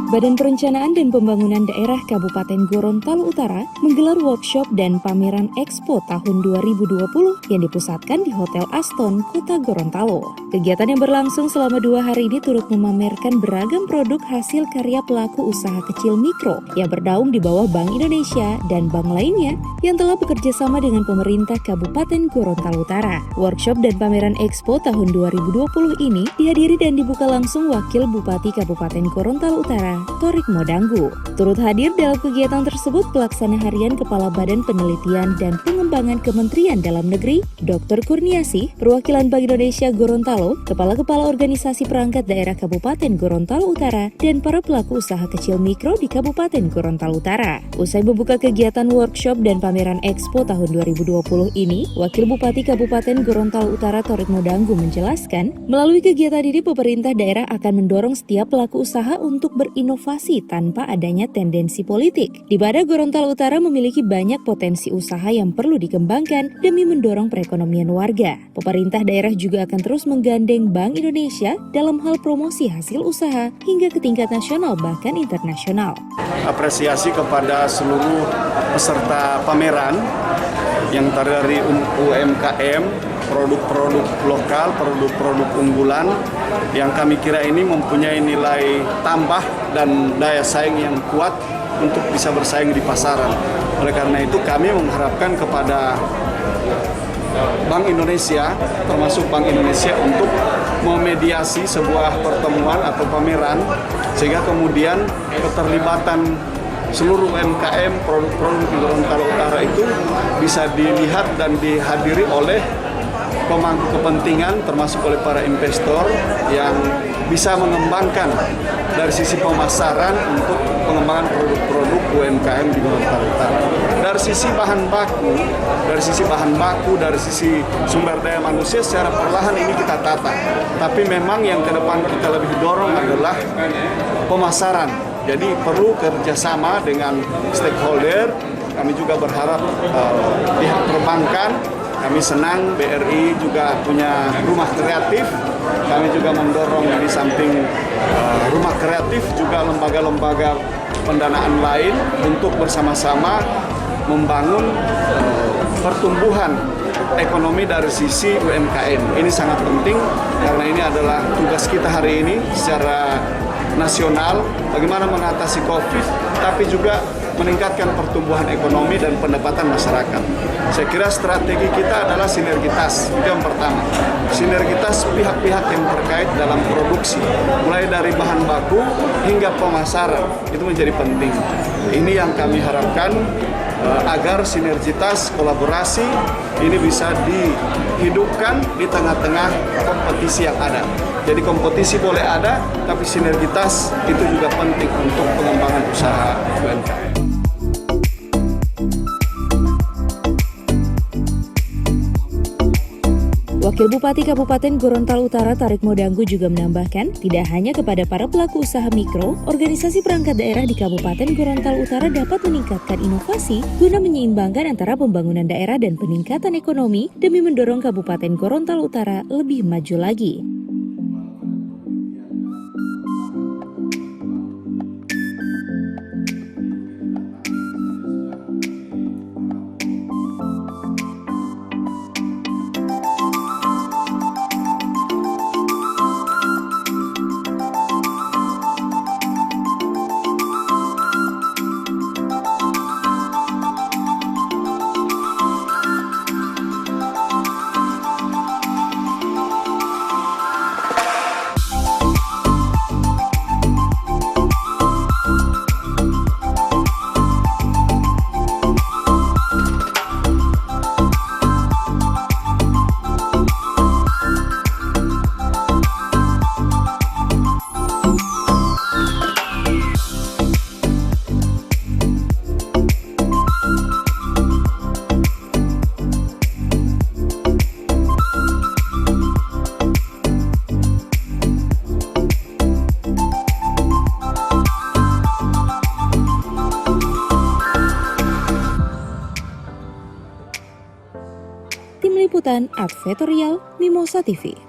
Badan Perencanaan dan Pembangunan Daerah Kabupaten Gorontalo Utara menggelar workshop dan pameran Expo tahun 2020 yang dipusatkan di Hotel Aston, Kota Gorontalo. Kegiatan yang berlangsung selama 2 hari ini turut memamerkan beragam produk hasil karya pelaku usaha kecil mikro yang bernaung di bawah Bank Indonesia dan bank lainnya yang telah bekerja sama dengan pemerintah Kabupaten Gorontalo Utara. Workshop dan pameran Expo tahun 2020 ini dihadiri dan dibuka langsung Wakil Bupati Kabupaten Gorontalo Utara, Torik Modanggu. Turut hadir dalam kegiatan tersebut Pelaksana Harian Kepala Badan Penelitian dan Pengembangan Kementerian Dalam Negeri, Dr. Kurniasih, Perwakilan Bank Indonesia Gorontalo, Kepala-Kepala Organisasi Perangkat Daerah Kabupaten Gorontalo Utara, dan para pelaku usaha kecil mikro di Kabupaten Gorontalo Utara. Usai membuka kegiatan workshop dan pameran Expo tahun 2020 ini, Wakil Bupati Kabupaten Gorontalo Utara Torik Modanggu menjelaskan, melalui kegiatan ini pemerintah daerah akan mendorong setiap pelaku usaha untuk berinovasi tanpa adanya tendensi politik. Di mana Gorontalo Utara memiliki banyak potensi usaha yang perlu dikembangkan demi mendorong perekonomian warga. Pemerintah daerah juga akan terus menggandeng Bank Indonesia dalam hal promosi hasil usaha hingga ke tingkat nasional bahkan internasional. Apresiasi kepada seluruh peserta pameran yang terdiri dari UMKM, produk-produk lokal, produk-produk unggulan yang kami kira ini mempunyai nilai tambah dan daya saing yang kuat untuk bisa bersaing di pasaran. Oleh karena itu kami mengharapkan kepada Bank Indonesia, termasuk Bank Indonesia untuk memediasi sebuah pertemuan atau pameran sehingga kemudian keterlibatan seluruh UMKM produk-produk di Gorontalo Utara itu bisa dilihat dan dihadiri oleh pemangku kepentingan termasuk oleh para investor yang bisa mengembangkan dari sisi pemasaran untuk pengembangan produk-produk UMKM di Gorontalo Utara. Dari sisi bahan baku, dari sisi sumber daya manusia secara perlahan ini kita tata. Tapi memang yang ke depan kita lebih dorong adalah pemasaran. Jadi perlu kerjasama dengan stakeholder. Kami juga berharap pihak perbankan. Kami senang BRI juga punya rumah kreatif. Kami juga mendorong di samping rumah kreatif juga lembaga-lembaga pendanaan lain untuk bersama-sama membangun pertumbuhan ekonomi dari sisi UMKM. Ini sangat penting karena ini adalah tugas kita hari ini secara nasional, bagaimana mengatasi COVID, tapi juga meningkatkan pertumbuhan ekonomi dan pendapatan masyarakat. Saya kira strategi kita adalah sinergitas, itu yang pertama. Sinergitas pihak-pihak yang terkait dalam produksi, mulai dari bahan baku hingga pemasaran, itu menjadi penting. Ini yang kami harapkan agar sinergitas kolaborasi ini bisa dihidupkan di tengah-tengah kompetisi yang ada. Jadi kompetisi boleh ada, tapi sinergitas itu juga penting untuk pengembangan usaha UMKM. Wakil Bupati Kabupaten Gorontalo Utara Torik Modanggu juga menambahkan, tidak hanya kepada para pelaku usaha mikro, organisasi perangkat daerah di Kabupaten Gorontalo Utara dapat meningkatkan inovasi guna menyeimbangkan antara pembangunan daerah dan peningkatan ekonomi demi mendorong Kabupaten Gorontalo Utara lebih maju lagi. Tim Liputan Advertorial Mimosa TV.